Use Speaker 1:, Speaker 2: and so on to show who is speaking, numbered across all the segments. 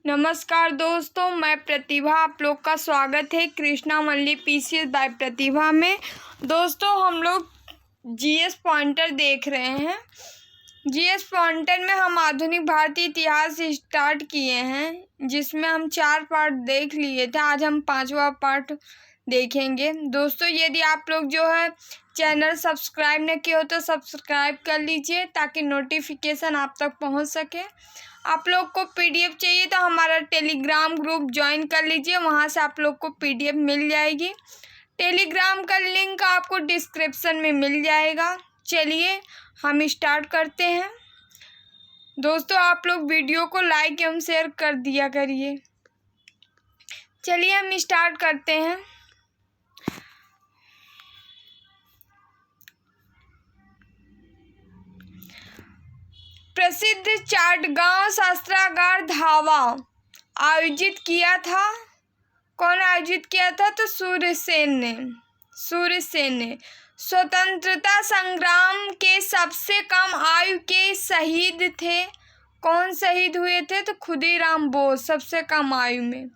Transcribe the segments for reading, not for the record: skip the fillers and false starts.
Speaker 1: नमस्कार दोस्तों, मैं प्रतिभा। आप लोग का स्वागत है कृष्णा मल्ली पीसीएस बाय प्रतिभा में। दोस्तों, हम लोग जीएस पॉइंटर देख रहे हैं। जीएस पॉइंटर में हम आधुनिक भारतीय इतिहास स्टार्ट किए हैं, जिसमें हम 4 पार्ट देख लिए थे। आज हम 5वां पार्ट देखेंगे। दोस्तों, यदि आप लोग जो है चैनल सब्सक्राइब न किए हो तो सब्सक्राइब कर लीजिए, ताकि नोटिफिकेशन आप तक पहुंच सके। आप लोग को पीडीएफ चाहिए तो हमारा टेलीग्राम ग्रुप ज्वाइन कर लीजिए, वहां से आप लोग को पीडीएफ मिल जाएगी। टेलीग्राम का लिंक आपको डिस्क्रिप्शन में मिल जाएगा। चलिए हम स्टार्ट करते हैं। दोस्तों, आप लोग वीडियो को लाइक एवं शेयर कर दिया करिए। चलिए हम स्टार्ट करते हैं। प्रसिद्ध चाटगांव शस्त्रागार धावा आयोजित किया था। कौन आयोजित किया था? तो सूर्यसेन ने। स्वतंत्रता संग्राम के सबसे कम आयु के शहीद थे। कौन शहीद हुए थे? तो खुदीराम बोस, सबसे कम आयु में।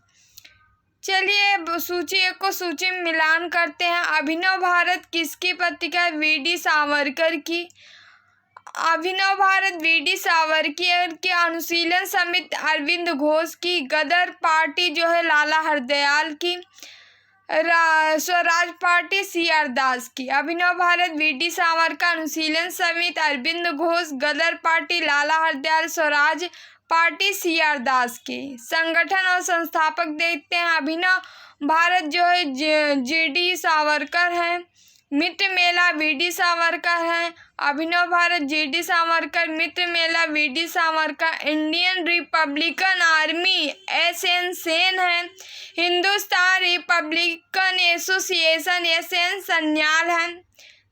Speaker 1: चलिए सूची एक को सूची में मिलान करते हैं। अभिनव भारत किसकी पत्रिका? वीडी सावरकर की। अभिनव भारत वीडी सावरकर के अनुशीलन समिति अरविंद घोष की। गदर पार्टी जो है लाला हरदयाल की। स्वराज पार्टी सीआर दास की। अभिनव भारत वीडी सावरकर अनुशीलन समिति अरविंद घोष। गदर पार्टी लाला हरदयाल। स्वराज पार्टी सीआर दास की। संगठन और संस्थापक देखते हैं। अभिनव भारत जो है जीडी सावरकर है। मित्र मेला वीडी सावरकर है। Abhinav Bharat GD Savarkar. Mitra Mela VD Savarkar. Indian Republican Army SN Sen है। Hindustan Republican Association SN Sanyal है।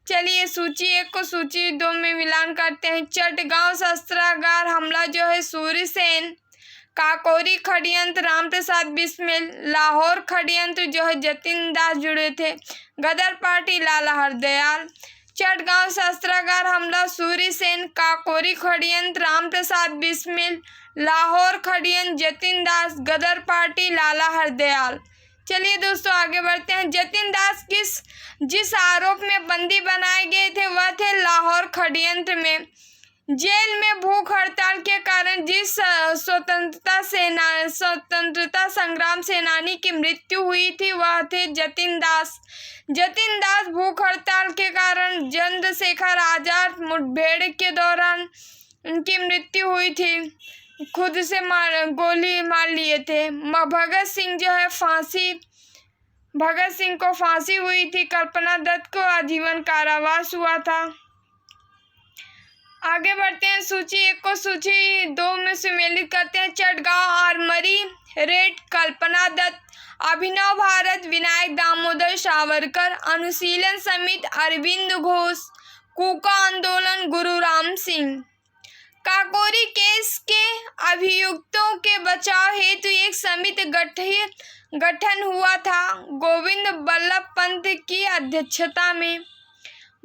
Speaker 1: चलिए सूची एक को सूची 2 में मिलान करते हैं। चटगांव शस्त्रागार हमला जो है सूर्यसेन। काकोरी षड्यंत्र रामप्रसाद बिस्मिल। लाहौर षड्यंत्र जो है जतिन दास जुड़े थे। गदर पार्टी लाला हरदयाल। चटगांव शस्त्रागार हमला सूर्यसेन। काकोरी षड्यंत्र रामप्रसाद बिस्मिल। लाहौर षड्यंत्र जतिन दास। गदर पार्टी लाला हरदयाल। चलिए दोस्तों आगे बढ़ते हैं। जतिन दास जिस आरोप में बंदी बनाए गए थे वह थे लाहौर षड्यंत्र में। जेल में भूख हड़ताल के कारण जिस स्वतंत्रता संग्राम सेनानी की मृत्यु हुई थी वह थे जतिन दास। जतिन दास भूख हड़ताल के कारण चंद्रशेखर आजाद मुठभेड़ के दौरान उनकी मृत्यु हुई थी। खुद से गोली मार लिए थे। भगत सिंह जो है भगत सिंह को फांसी हुई थी। कल्पना दत्त को आजीवन कारावास हुआ था। आगे बढ़ते हैं। सूची एक को सूची 2 में सम्मिलित करते हैं। चटगांव आर्मरी रेड कल्पना दत्त। अभिनव भारत विनायक दामोदर सावरकर। अनुशीलन समिति अरविंद घोष। कूका आंदोलन गुरुराम सिंह। काकोरी केस के अभियुक्तों के बचाव हेतु एक समिति गठन हुआ था गोविंद बल्लभ पंत की अध्यक्षता में।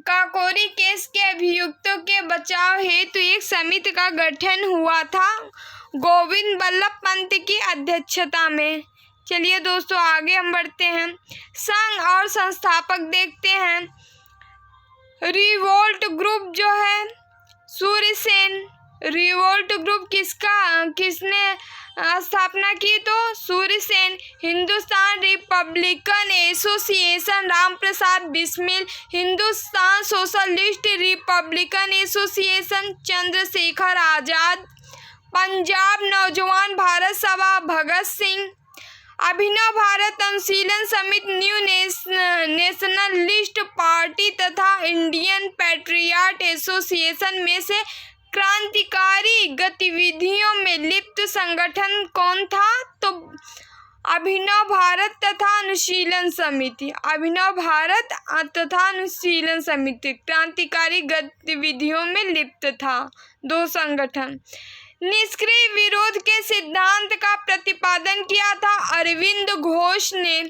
Speaker 1: काकोरी केस के अभियुक्तों के बचाव हेतु एक समिति का गठन हुआ था गोविंद बल्लभ पंत की अध्यक्षता में। चलिए दोस्तों आगे हम बढ़ते हैं। संघ और संस्थापक देखते हैं। रिवोल्ट ग्रुप जो है सूर्यसेन। रिवोल्ट ग्रुप किसने स्थापना की? तो Suryasen. Hindustan Republican Association Ramprasad Bismil. Hindustan Socialist Republican Association Chandrashekhar Azad. Punjab Naujawan Bharat Sabha Bhagat Singh. Abhinav Bharat Anushilan Samiti New Nationalist Party तथा इंडियन पैट्रियट एसोसिएशन में से क्रांतिकारी गतिविधियों में लिप्त संगठन कौन था? तो अभिनव भारत तथा अनुशीलन समिति। अभिनव भारत तथा अनुशीलन समिति क्रांतिकारी गतिविधियों में लिप्त था। 2 संगठन। निष्क्रिय विरोध के सिद्धांत का प्रतिपादन किया था अरविंद घोष ने।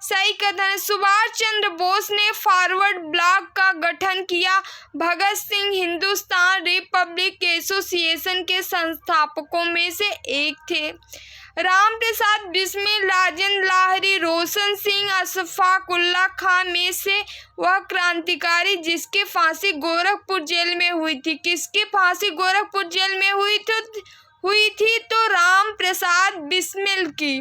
Speaker 1: सही कथन। सुभाष चंद्र बोस ने फॉरवर्ड ब्लॉक का गठन किया। भगत सिंह हिंदुस्तान रिपब्लिक एसोसिएशन के संस्थापकों में से एक थे। राम प्रसाद बिस्मिल, राजेंद्र लाहिड़ी, रोशन सिंह, अशफाक उल्लाह खां में से वह क्रांतिकारी जिसकी फांसी गोरखपुर जेल में हुई थी। किसकी फांसी गोरखपुर जेल में हुई थी तो राम प्रसाद बिस्मिल की।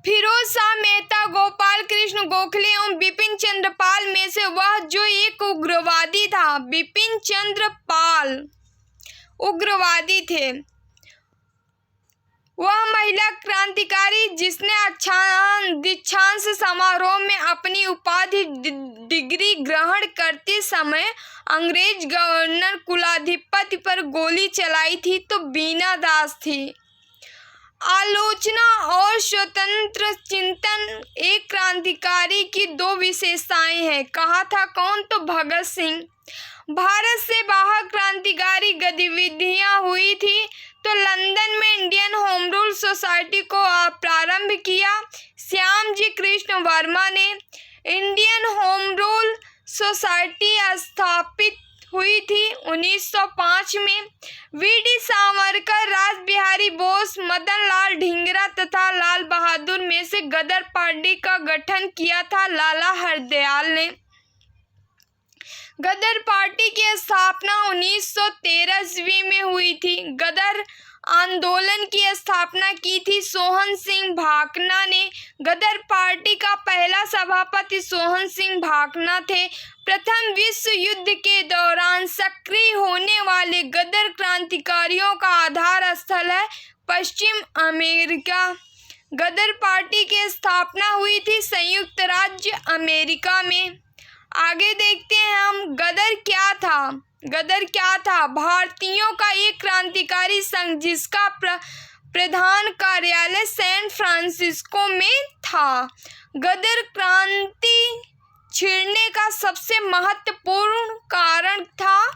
Speaker 1: फिरोज शाह मेहता, गोपाल कृष्ण गोखले एवं बिपिन चंद्र पाल में से वह जो एक उग्रवादी था। बिपिन चंद्र पाल उग्रवादी थे। वह महिला क्रांतिकारी जिसने दीक्षांत समारोह में अपनी उपाधि डिग्री ग्रहण करते समय अंग्रेज गवर्नर कुलाधिपति पर गोली चलाई थी तो बीना दास थी। आलोचना और स्वतंत्र चिंतन एक क्रांतिकारी की दो विशेषताएं हैं। कहा था कौन तो भगत सिंह। भारत से बाहर क्रांतिकारी गतिविधियां हुई थी तो लंदन में इंडियन होम रूल सोसाइटी को प्रारंभ किया। श्याम जी कृष्ण वर्मा ने इंडियन होम रूल सोसाइटी स्थापित हुई थी 1905 में। वीडी सावरकर, रास बिहारी बोस, मदन लाल ढींगरा तथा लाल बहादुर में से गदर पार्टी का गठन किया था लाला हरदयाल ने। गदर पार्टी की स्थापना 1913 ईस्वी में हुई थी। गदर आंदोलन की स्थापना की थी सोहन सिंह भाकना ने। गदर पार्टी का पहला सभापति सोहन सिंह भाकना थे। प्रथम विश्व युद्ध के दौरान सक्रिय होने वाले गदर क्रांतिकारियों का आधार स्थल है पश्चिम अमेरिका। गदर पार्टी की स्थापना हुई थी संयुक्त राज्य अमेरिका में। आगे देखते हैं हम गदर क्या था। गदर क्या था? भारतीयों का एक क्रांतिकारी संघ जिसका प्रधान कार्यालय सैन फ्रांसिस्को में था। गदर क्रांति छिड़ने का सबसे महत्वपूर्ण कारण था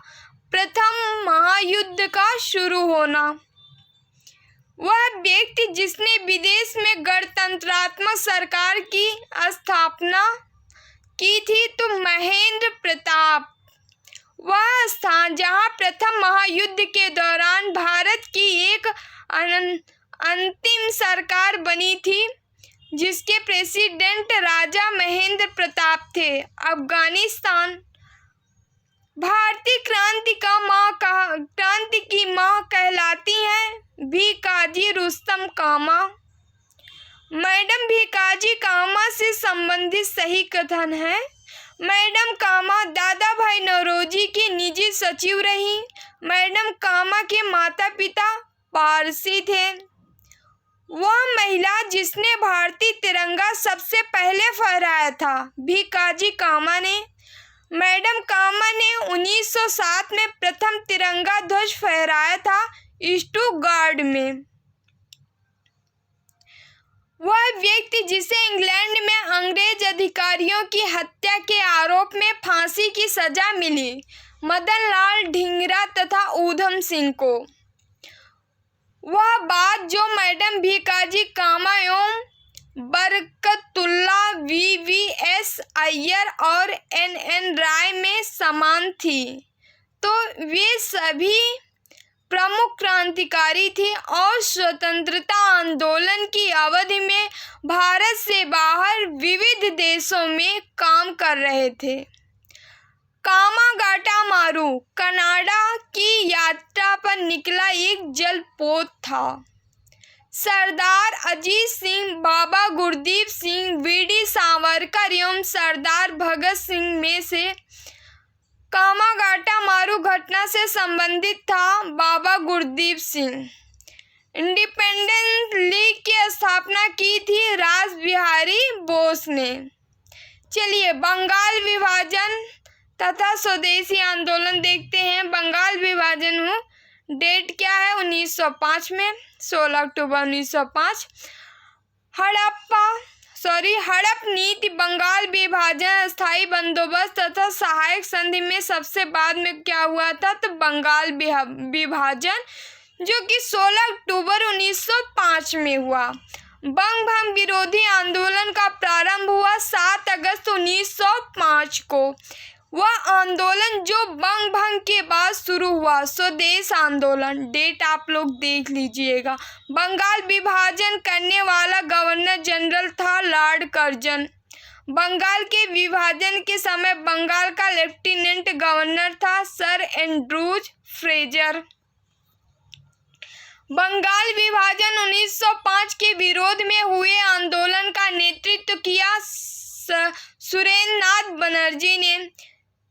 Speaker 1: प्रथम महायुद्ध का शुरू होना। वह व्यक्ति जिसने विदेश में गणतंत्रात्मक सरकार की स्थापना की थी तो महेंद्र प्रताप। वह स्थान जहां प्रथम महायुद्ध के दौरान भारत की एक अंतिम सरकार बनी थी जिसके प्रेसिडेंट राजा महेंद्र प्रताप थे। अफगानिस्तान। भारतीय क्रांति की मां कहलाती हैं भीकाजी रुस्तम कामा। मैडम भीकाजी कामा से संबंधित सही कथन है। मैडम कामा दादा भाई नौरोजी की निजी सचिव रही। मैडम कामा के माता पिता पारसी थे। वह महिला जिसने भारतीय तिरंगा सबसे पहले फहराया था भीकाजी कामा ने। मैडम कामा ने 1907 में प्रथम तिरंगा ध्वज फहराया था स्टुटगार्ट में। वह व्यक्ति जिसे इंग्लैंड में अंग्रेज अधिकारियों की हत्या के आरोप में फांसी की सजा मिली मदन लाल ढींगरा तथा ऊधम सिंह को। वह बात जो मैडम भीकाजी कामा एवं बरकतुल्ला VVS अय्यर और NN राय में समान थी तो वे सभी प्रमुख क्रांतिकारी थी और स्वतंत्रता आंदोलन की अवधि में भारत से बाहर विविध देशों में काम कर रहे थे। कामागाटा मारू कनाडा की यात्रा पर निकला एक जलपोत था। सरदार अजीत सिंह, बाबा गुरदीप सिंह, वीडी सावरकर एवं सरदार भगत सिंह में से कामागाटा मारू घटना से संबंधित था बाबा गुरदीप सिंह। इंडिपेंडेंस लीग की स्थापना की थी रास बिहारी बोस ने। चलिए बंगाल विभाजन तथा स्वदेशी आंदोलन देखते हैं। बंगाल विभाजन हो डेट क्या है 1905 में 16 अक्टूबर 1905। हड़प नीति बंगाल विभाजन स्थायी बंदोबस्त तथा सहायक संधि में सबसे बाद में क्या हुआ था तो बंगाल विभाजन जो कि 16 अक्टूबर 1905 में हुआ। बंग भंग विरोधी आंदोलन का प्रारंभ हुआ 7 अगस्त 1905 को। वह आंदोलन जो बंग भंग के बाद शुरू हुआ, स्वदेश आंदोलन। डेट आप लोग देख लीजिएगा। बंगाल विभाजन करने वाला गवर्नर जनरल था लॉर्ड कर्जन। बंगाल के विभाजन के समय बंगाल का लेफ्टिनेंट गवर्नर था सर एंड्रूज फ्रेजर। बंगाल विभाजन 1905 के विरोध में हुए आंदोलन का नेतृत्व किया सुरेंद्र नाथ बनर्जी ने।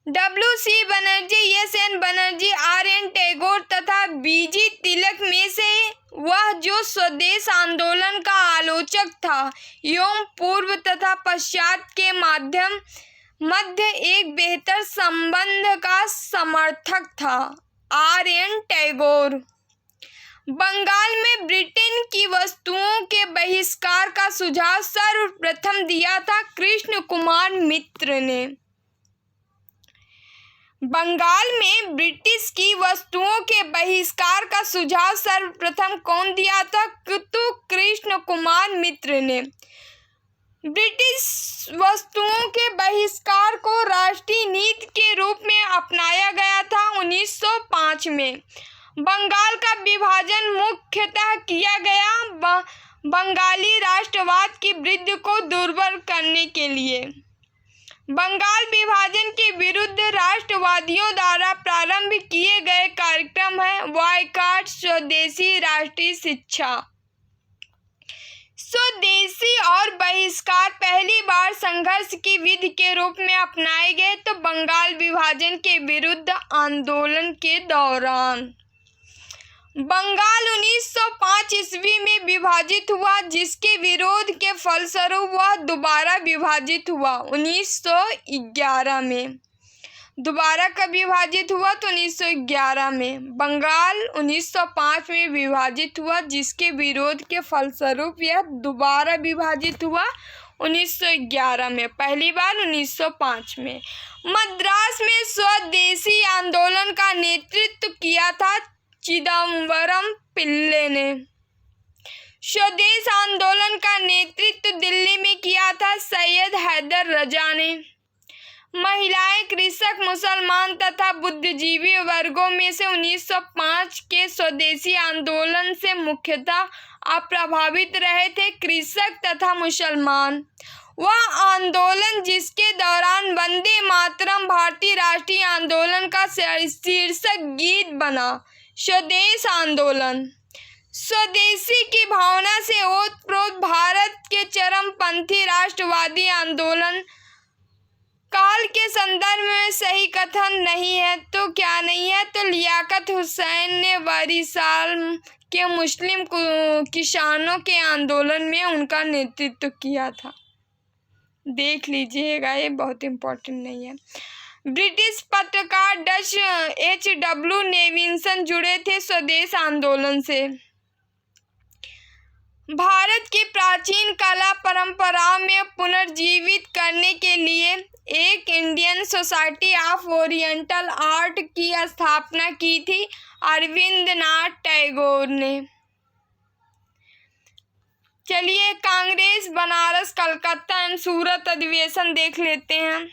Speaker 1: W.C. Banerjee, S.N. Banerjee, R.N. Tagore तथा B.G. तिलक में से वह जो स्वदेश आंदोलन का आलोचक था एवं पूर्व तथा पश्चात के मध्य एक बेहतर संबंध का समर्थक था। R.N. टैगोर। बंगाल में ब्रिटेन की वस्तुओं के बहिष्कार का सुझाव सर्वप्रथम दिया था कृष्ण कुमार मित्र ने। बंगाल में ब्रिटिश की वस्तुओं के बहिष्कार का सुझाव सर्वप्रथम कौन दिया था? तो कृष्ण कुमार मित्र ने। ब्रिटिश वस्तुओं के बहिष्कार को राष्ट्रीय नीति के रूप में अपनाया गया था 1905 में। बंगाल का विभाजन मुख्यतः किया गया बंगाली राष्ट्रवाद की वृद्धि को दुर्बल करने के लिए। बंगाल विभाजन के विरुद्ध राष्ट्रवादियों द्वारा प्रारंभ किए गए कार्यक्रम है बॉयकॉट स्वदेशी राष्ट्रीय शिक्षा। स्वदेशी और बहिष्कार पहली बार संघर्ष की विधि के रूप में अपनाए गए तो बंगाल विभाजन के विरुद्ध आंदोलन के दौरान। बंगाल 1905 ईस्वी में विभाजित हुआ, जिसके विरोध के फलस्वरूप वह दोबारा विभाजित हुआ 1911 में। दोबारा कब विभाजित हुआ? तो 1911 में। बंगाल 1905 में विभाजित हुआ, जिसके विरोध के फलस्वरूप यह दोबारा विभाजित हुआ 1911 में, पहली बार 1905 में। मद्रास में स्वदेशी आंदोलन का नेतृत्व किया था चिदम्बरम पिल्ले ने। स्वदेश आंदोलन का नेतृत्व दिल्ली में किया था सैयद हैदर रजा ने। महिलाएं, कृषक, मुसलमान तथा बुद्धिजीवी वर्गों में से 1905 के स्वदेशी आंदोलन से मुख्यतः अप्रभावित रहे थे कृषक तथा मुसलमान। वह आंदोलन जिसके दौरान वंदे मातरम भारतीय राष्ट्रीय आंदोलन का शीर्षक गीत बना। स्वदेश आंदोलन स्वदेशी की भावना से ओतप्रोत भारत के चरमपंथी राष्ट्रवादी आंदोलन काल के संदर्भ में सही कथन नहीं है तो क्या नहीं है? तो लियाकत हुसैन ने वारिसाल के मुस्लिम किसानों के आंदोलन में उनका नेतृत्व किया था। देख लीजिएगा, ये बहुत इम्पोर्टेंट नहीं है। ब्रिटिश पत्रकार डच H.W. नेविंसन जुड़े थे स्वदेश आंदोलन से। भारत की प्राचीन कला परंपराओं में पुनर्जीवित करने के लिए एक Indian society of oriental art की स्थापना की थी अरविंदनाथ टैगोर ने। चलिए कांग्रेस बनारस कलकत्ता एवं सूरत अधिवेशन देख लेते हैं।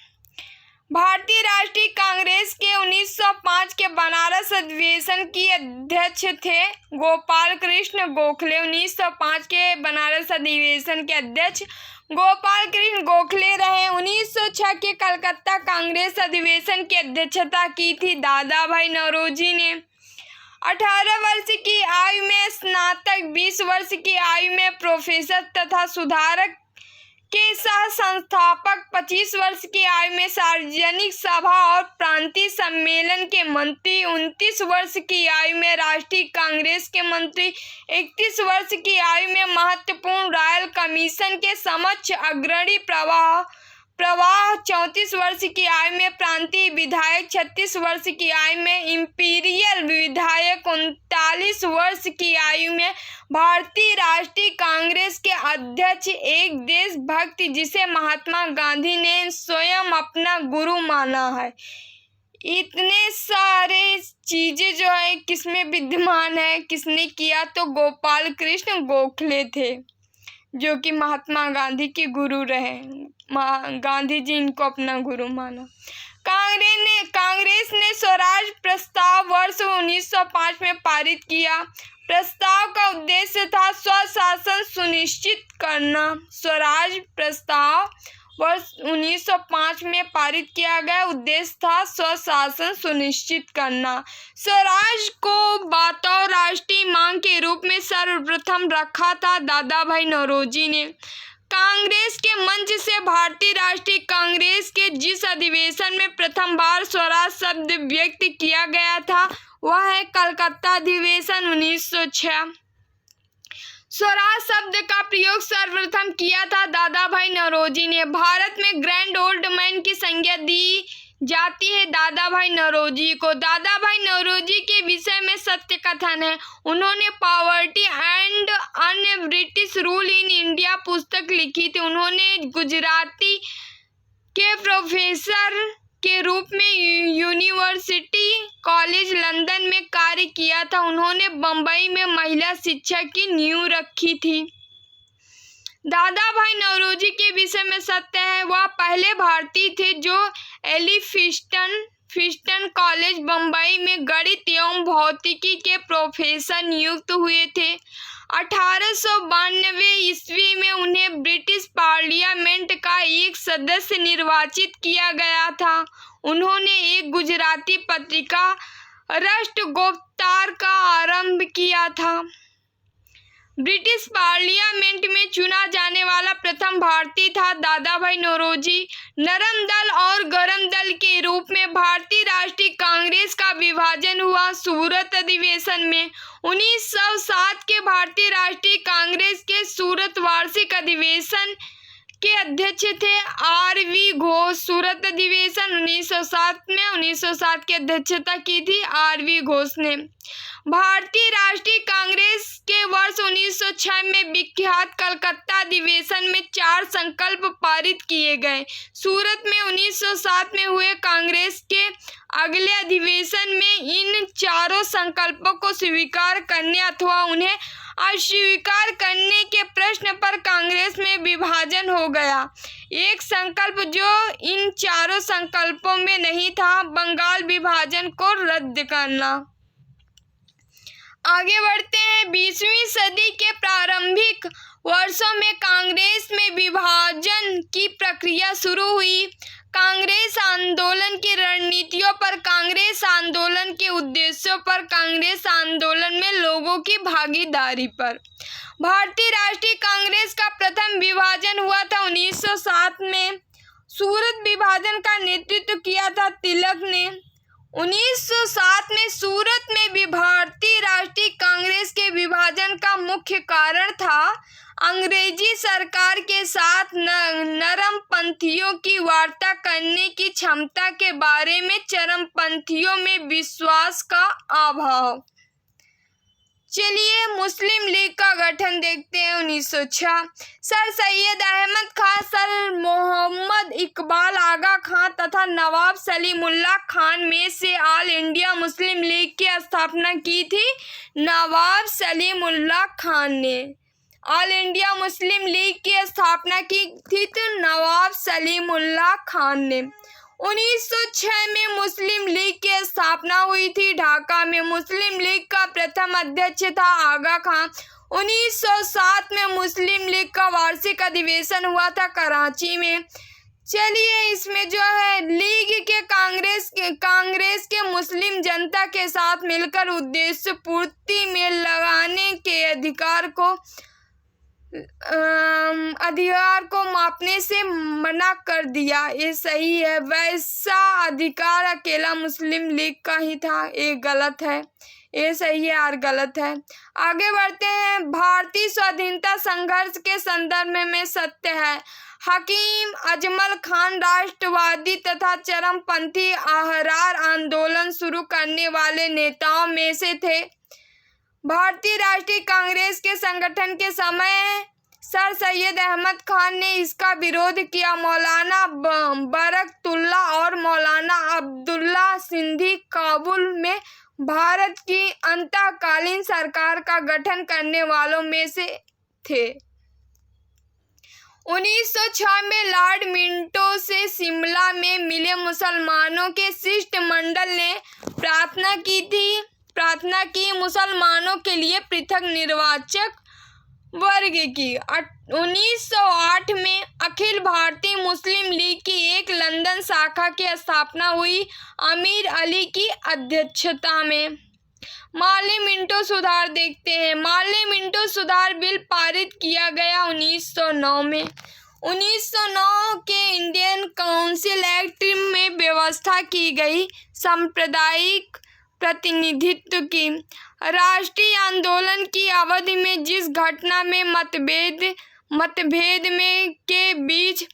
Speaker 1: भारतीय राष्ट्रीय कांग्रेस के 1905 के बनारस अधिवेशन की अध्यक्ष थे गोपाल कृष्ण गोखले। 1905 के बनारस अधिवेशन के अध्यक्ष गोपाल कृष्ण गोखले रहे। 1906 के कलकत्ता कांग्रेस अधिवेशन की अध्यक्षता की थी दादा भाई नौरोजी ने। 18 वर्ष की आयु में स्नातक, 20 वर्ष की आयु में प्रोफेसर तथा सुधारक के सह संस्थापक, 25 वर्ष की आयु में सार्वजनिक सभा और प्रांतीय सम्मेलन के मंत्री, 29 वर्ष की आयु में राष्ट्रीय कांग्रेस के मंत्री, 31 वर्ष की आयु में महत्वपूर्ण रॉयल कमीशन के समक्ष अग्रणी प्रवाह, 34 वर्ष की आयु में प्रांतीय विधायक, 36 वर्ष की आयु में इंपीरियल विधायक, 39 वर्ष की आयु में भारतीय राष्ट्रीय कांग्रेस के अध्यक्ष, एक देशभक्त जिसे महात्मा गांधी ने स्वयं अपना गुरु माना है। इतने सारे चीजें जो है किसमें विद्यमान है, किसने किया? तो गोपाल कृष्ण गोखले थे, जो कि महात्मा गांधी के गुरु रहे। गांधी जी इनको अपना गुरु माना। कांग्रेस ने स्वराज प्रस्ताव वर्ष 1905 में पारित किया। प्रस्ताव का उद्देश्य था स्वशासन सुनिश्चित करना। स्वराज प्रस्ताव वर्ष 1905 में पारित किया गया। उद्देश्य था स्वशासन सुनिश्चित करना। स्वराज को बतौर राष्ट्रीय मांग के रूप में सर्वप्रथम रखा था दादा भाई नौरोजी ने। कांग्रेस के मंच से भारतीय राष्ट्रीय कांग्रेस के जिस अधिवेशन में प्रथम बार स्वराज शब्द व्यक्त किया गया था वह है कलकत्ता अधिवेशन 1906। स्वराज शब्द का प्रयोग सर्वप्रथम किया था दादा भाई नौरोजी ने। भारत में ग्रैंड ओल्ड मैन की संज्ञा दी जाती है दादा भाई नौरोजी को। दादा भाई नौरोजी के विषय में सत्य कथन है। उन्होंने पॉवर्टी एंड अन्य ब्रिटिश रूल इन इंडिया पुस्तक लिखी थी। उन्होंने गुजराती के प्रोफेसर के रूप में यूनिवर्सिटी कॉलेज लंदन में कार्य किया था। उन्होंने बम्बई में महिला शिक्षा की नींव रखी थी। दादा भाई नौरोजी के विषय में सत्य है वह पहले भारतीय थे जो एलिफिंस्टन कॉलेज बम्बई में गणित एवं भौतिकी के प्रोफेसर नियुक्त हुए थे। 1892 ईस्वी में उन्हें ब्रिटिश पार्लियामेंट का एक सदस्य निर्वाचित किया गया था। उन्होंने एक गुजराती पत्रिका राष्ट्रगोप्तार का आरंभ किया था। ब्रिटिश पार्लियामेंट में चुना जाने वाला प्रथम भारतीय था दादा भाई नौरोजी। नरम दल और गरम दल के रूप में भारतीय राष्ट्रीय कांग्रेस का विभाजन हुआ। सूरत अधिवेशन में 1907 के भारतीय राष्ट्रीय कांग्रेस के सूरत वार्षिक अधिवेशन के अध्यक्ष थे आर.वी. घोष। सूरत अधिवेशन 1907 की अध्यक्षता की थी आर.वी. घोष ने। भारतीय राष्ट्रीय कांग्रेस के वर्ष 1906 में विख्यात कलकत्ता अधिवेशन में 4 संकल्प पारित किए गए। सूरत में 1907 में हुए कांग्रेस के अगले अधिवेशन में इन चारों संकल्पों को स्वीकार करने अथवा उन्हें अस्वीकार करने के प्रश्न पर कांग्रेस में विभाजन हो गया। एक संकल्प जो इन चारों संकल्पों में नहीं था, बंगाल विभाजन को रद्द करना। आगे बढ़ते हैं। 20वीं सदी के प्रारंभिक वर्षों में कांग्रेस में विभाजन की प्रक्रिया शुरू हुई। कांग्रेस आंदोलन की रणनीतियों पर, कांग्रेस आंदोलन के उद्देश्यों पर, कांग्रेस आंदोलन में लोगों की भागीदारी पर। भारतीय राष्ट्रीय कांग्रेस का प्रथम विभाजन हुआ था 1907 में। सूरत विभाजन का नेतृत्व किया था तिलक ने। 1907 में सूरत में भारतीय राष्ट्रीय कांग्रेस के विभाजन का मुख्य कारण था अंग्रेजी सरकार के साथ नरमपंथियों की वार्ता करने की क्षमता के बारे में चरमपंथियों में विश्वास का अभाव। चलिए मुस्लिम लीग का गठन देखते हैं। 1906 सर सैयद अहमद खान, सर मोहम्मद इकबाल आगा खान तथा नवाब सलीमुल्लाह खान में से ऑल इंडिया मुस्लिम लीग की स्थापना की थी नवाब सलीमुल्लाह खान ने। ऑल इंडिया मुस्लिम लीग की स्थापना की थी तो नवाब सलीमुल्लाह खान ने। 1906 में मुस्लिम लीग की स्थापना हुई थी ढाका में। मुस्लिम लीग का प्रथम अध्यक्ष था आगा खान। 1907 में मुस्लिम लीग का वार्षिक अधिवेशन हुआ था कराची में। चलिए इसमें जो है लीग के कांग्रेस के मुस्लिम जनता के साथ मिलकर उद्देश्य पूर्ति में लगाने के अधिकार को मापने से मना कर दिया। ये सही है। वैसा अधिकार अकेला मुस्लिम लीग का ही था। ये गलत है। ये सही है और गलत है। आगे बढ़ते हैं। भारतीय स्वाधीनता संघर्ष के संदर्भ में सत्य है हकीम अजमल खान राष्ट्रवादी तथा चरमपंथी अहरार आंदोलन शुरू करने वाले नेताओं में से थे। भारतीय राष्ट्रीय कांग्रेस के संगठन के समय सर सैयद अहमद खान ने इसका विरोध किया। मौलाना बरकतुल्ला और मौलाना अब्दुल्ला सिंधी काबुल में भारत की अंतःकालीन सरकार का गठन करने वालों में से थे। 1906 में लॉर्ड मिंटो से शिमला में मिले मुसलमानों के शिष्टमंडल ने प्रार्थना की मुसलमानों के लिए पृथक निर्वाचक वर्ग की। 1908 में अखिल भारतीय मुस्लिम लीग की एक लंदन शाखा की स्थापना हुई, अमीर अली की अध्यक्षता में। मार्ली मिंटो सुधार देखते हैं। मार्ली मिंटो सुधार बिल पारित किया गया 1909 में। 1909 के इंडियन काउंसिल एक्ट में व्यवस्था की गई सांप्रदायिक प्रतिनिधित्व की। राष्ट्रीय आंदोलन की अवधि में जिस घटना में मतभेद के बीज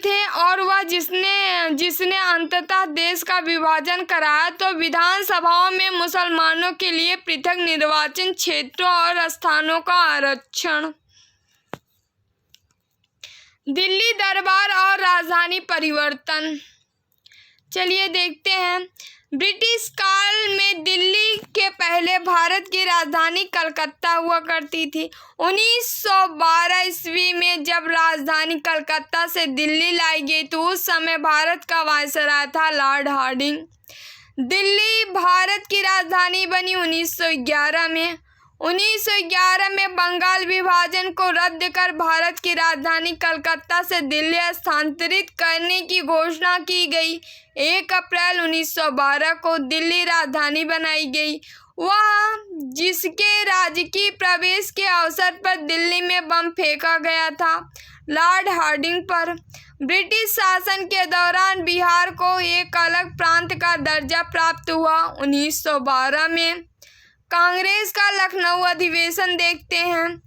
Speaker 1: थे और वह जिसने अंततः देश का विभाजन कराया, तो विधानसभाओं में मुसलमानों के लिए पृथक निर्वाचन क्षेत्रों और स्थानों का आरक्षण। दिल्ली दरबार और राजधानी परिवर्तन, चलिए देखते हैं। ब्रिटिश काल में दिल्ली के पहले भारत की राजधानी कलकत्ता हुआ करती थी। 1912 ईस्वी में जब राजधानी कलकत्ता से दिल्ली लाई गई, तो उस समय भारत का वायसराय था लॉर्ड हार्डिंग। दिल्ली भारत की राजधानी बनी 1911 में। 1911 में बंगाल विभाजन को रद्द कर भारत की राजधानी कलकत्ता से दिल्ली स्थानांतरित करने की घोषणा की गई। 1 अप्रैल 1912 को दिल्ली राजधानी बनाई गई। वह जिसके राजकीय प्रवेश के अवसर पर दिल्ली में बम फेंका गया था लॉर्ड हार्डिंग पर। ब्रिटिश शासन के दौरान बिहार को एक अलग प्रांत का दर्जा प्राप्त हुआ। 1912 में कांग्रेस का लखनऊ अधिवेशन देखते हैं।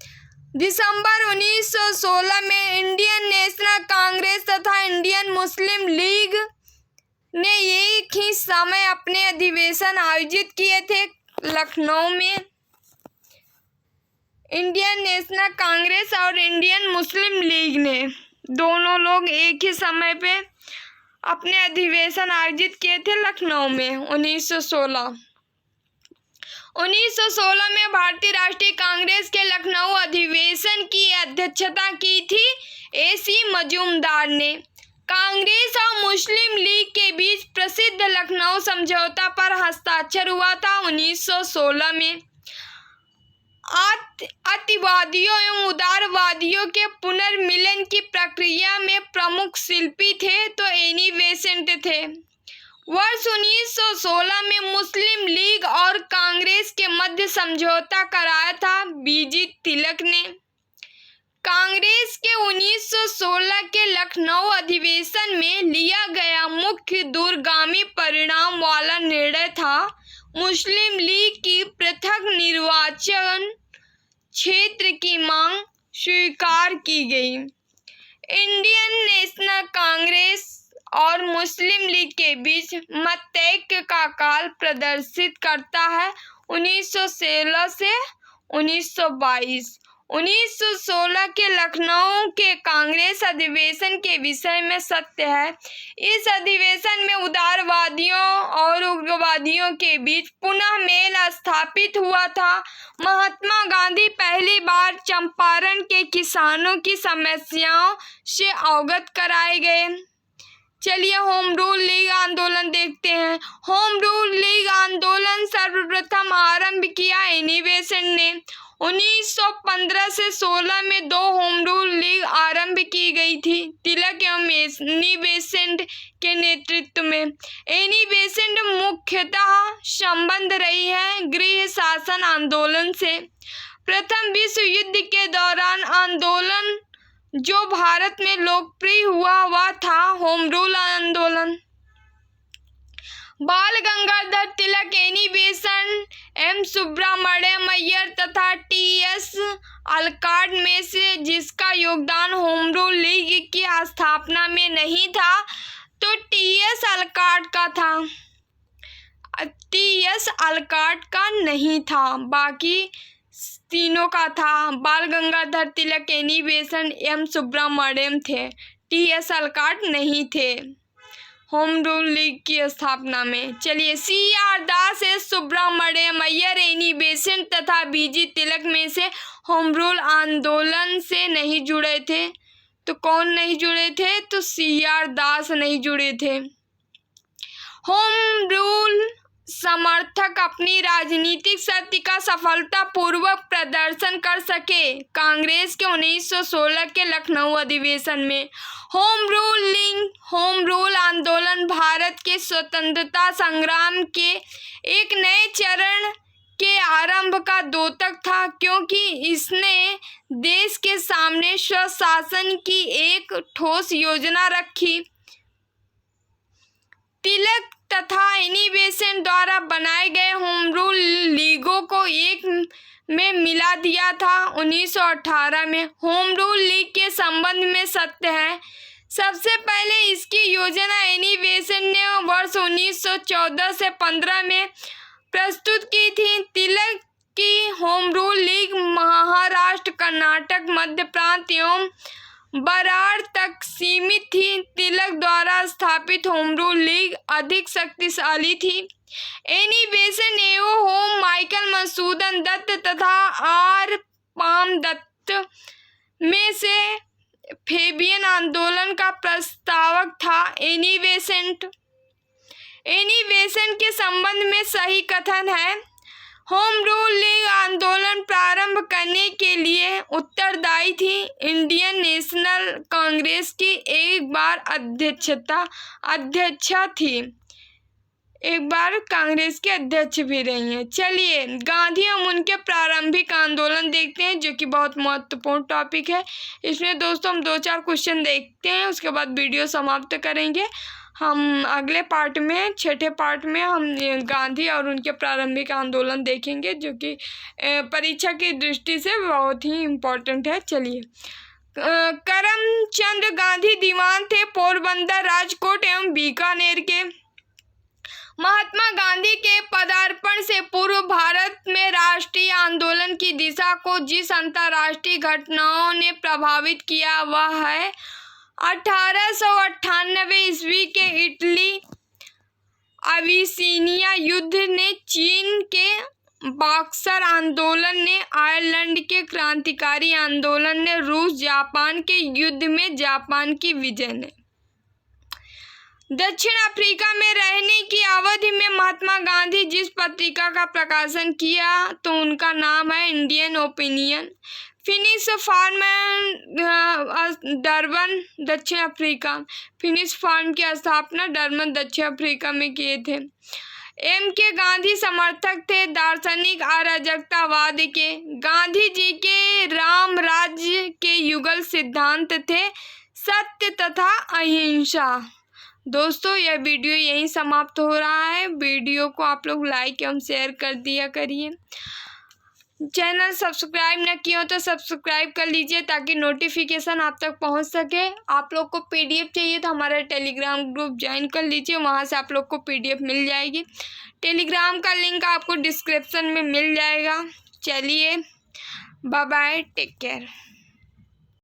Speaker 1: दिसंबर 1916 में इंडियन नेशनल कांग्रेस तथा इंडियन मुस्लिम लीग ने एक ही समय अपने अधिवेशन आयोजित किए थे लखनऊ में। इंडियन नेशनल कांग्रेस और इंडियन मुस्लिम लीग ने दोनों लोग एक ही समय पे अपने अधिवेशन आयोजित किए थे लखनऊ में। 1916 में भारतीय राष्ट्रीय कांग्रेस के लखनऊ अधिवेशन की अध्यक्षता की थी AC मजूमदार ने। कांग्रेस और मुस्लिम लीग के बीच प्रसिद्ध लखनऊ समझौता पर हस्ताक्षर हुआ था 1916 में। अतिवादियों एवं उदारवादियों के पुनर्मिलन की प्रक्रिया में प्रमुख शिल्पी थे तो एनी बेसेंट थे। वर्ष 1916 में मुस्लिम लीग और कांग्रेस के मध्य समझौता कराया था बीजी तिलक ने। कांग्रेस के 1916 के लखनऊ अधिवेशन में लिया गया मुख्य दूरगामी परिणाम वाला निर्णय था मुस्लिम लीग की पृथक निर्वाचन क्षेत्र की मांग स्वीकार की गई। इंडियन नेशनल कांग्रेस और मुस्लिम लीग के बीच मतैक्य का काल प्रदर्शित करता है 1916 से 1922। 1916 के लखनऊ के कांग्रेस अधिवेशन के विषय में सत्य है। इस अधिवेशन में उदारवादियों और उग्रवादियों के बीच पुनः मेल स्थापित हुआ था। महात्मा गांधी पहली बार चंपारण के किसानों की समस्याओं से अवगत कराए गए। चलिए होम रूल लीग आंदोलन देखते हैं। होम रूल लीग आंदोलन सर्वप्रथम आरंभ किया एनी बेसेंट ने। 1915 से 16 में 2 होम रूल लीग आरंभ की गई थी तिलक एवं एनी बेसेंट के नेतृत्व में। एनी बेसेंट मुख्यतः संबंध रही है गृह शासन आंदोलन से। प्रथम विश्व युद्ध के दौरान आंदोलन जो भारत में लोकप्रिय हुआ वह था होम रूल आंदोलन। Bal Gangadhar Tilak, Annie Besant, M Subramaniam Iyer तथा टी.एस. अलकाट में से जिसका योगदान होम रूल लीग की स्थापना में नहीं था तो टी.एस. अलकाट का था। टी.एस. अलकाट का नहीं था, बाकी तीनों का था। बाल Gangadhar Tilak, Annie Besant, M Subramaniam थे। टी.एस. अलकाट नहीं थे होम रूल लीग की स्थापना में। चलिए C.R. Das, S Subramaniam Iyer, Annie Besant तथा बीजी तिलक में से होम रूल आंदोलन से नहीं जुड़े थे। तो कौन नहीं जुड़े थे? तो CR दास नहीं जुड़े थे। होम रूल समर्थक अपनी राजनीतिक शक्ति का सफलतापूर्वक प्रदर्शन कर सके। कांग्रेस के 1916 के लखनऊ अधिवेशन में होम रूल आंदोलन भारत के स्वतंत्रता संग्राम के एक नए चरण के आरंभ का द्योतक था, क्योंकि इसने देश के सामने स्वशासन की एक ठोस योजना रखी। तिलक तथा एनी बेसेंट द्वारा बनाए गए होम रूल लीगों को एक में मिला दिया था। 1918 में होम रूल लीग के संबंध में सत्य है। सबसे पहले इसकी योजना एनी बेसेंट ने वर्ष 1914 से 15 में प्रस्तुत की थी। तिलक की home rule league Maharashtra, Karnataka, मध्य प्रांत एवं बराड़ तक सीमित थी। तिलक द्वारा स्थापित होम रूल लीग अधिक शक्तिशाली थी। एनी बेसेंट एवं होम माइकल मधुसूदन दत्त तथा R पाम दत्त में से फेबियन आंदोलन का प्रस्तावक था। एनी बेसेंट के संबंध में सही कथन है। होम रूल लीग आंदोलन प्रारंभ करने के लिए उत्तरदायी थी। इंडियन नेशनल कांग्रेस की एक बार अध्यक्षा थी, एक बार कांग्रेस के अध्यक्ष भी रही हैं। चलिए गांधी एवं उनके प्रारंभिक आंदोलन देखते हैं, जो कि बहुत महत्वपूर्ण टॉपिक है। इसमें दोस्तों हम 2-4 क्वेश्चन देखते हैं, उसके बाद वीडियो समाप्त करेंगे। हम अगले पार्ट में, 6ठे पार्ट में हम गांधी और उनके प्रारंभिक आंदोलन देखेंगे, जो कि परीक्षा की दृष्टि से बहुत ही इम्पोर्टेंट है। चलिए, करमचंद गांधी दीवान थे पोरबंदर, राजकोट एवं बीकानेर के। महात्मा गांधी के पदार्पण से पूर्व भारत में राष्ट्रीय आंदोलन की दिशा को जिस अंतर्राष्ट्रीय घटनाओं ने प्रभावित किया वह है 1898 ईस्वी के इटली अबिसीनिया युद्ध ने, चीन के बक्सर आंदोलन ने, आयरलैंड के क्रांतिकारी आंदोलन ने, रूस जापान के युद्ध में जापान की विजय ने। दक्षिण अफ्रीका में रहने की अवधि में महात्मा गांधी जिस पत्रिका का प्रकाशन किया तो उनका नाम है Indian Opinion. Phoenix Farm Durban, दक्षिण अफ्रीका। फिनिश फार्म की स्थापना डरबन, दक्षिण अफ्रीका में किए थे। MK गांधी समर्थक थे दार्शनिक अराजकतावाद के। गांधी जी के राम राज्य के युगल सिद्धांत थे सत्य तथा अहिंसा। दोस्तों यह वीडियो यहीं समाप्त हो रहा है। वीडियो को आप लोग लाइक एवं शेयर कर दिया करिए। चैनल सब्सक्राइब न किया हो तो सब्सक्राइब कर लीजिए, ताकि नोटिफिकेशन आप तक पहुंच सके। आप लोग को PDF चाहिए तो हमारा टेलीग्राम ग्रुप ज्वाइन कर लीजिए, वहां से आप लोग को PDF मिल जाएगी। टेलीग्राम का लिंक आपको डिस्क्रिप्शन में मिल जाएगा। चलिए, बाय बाय, टेक केयर।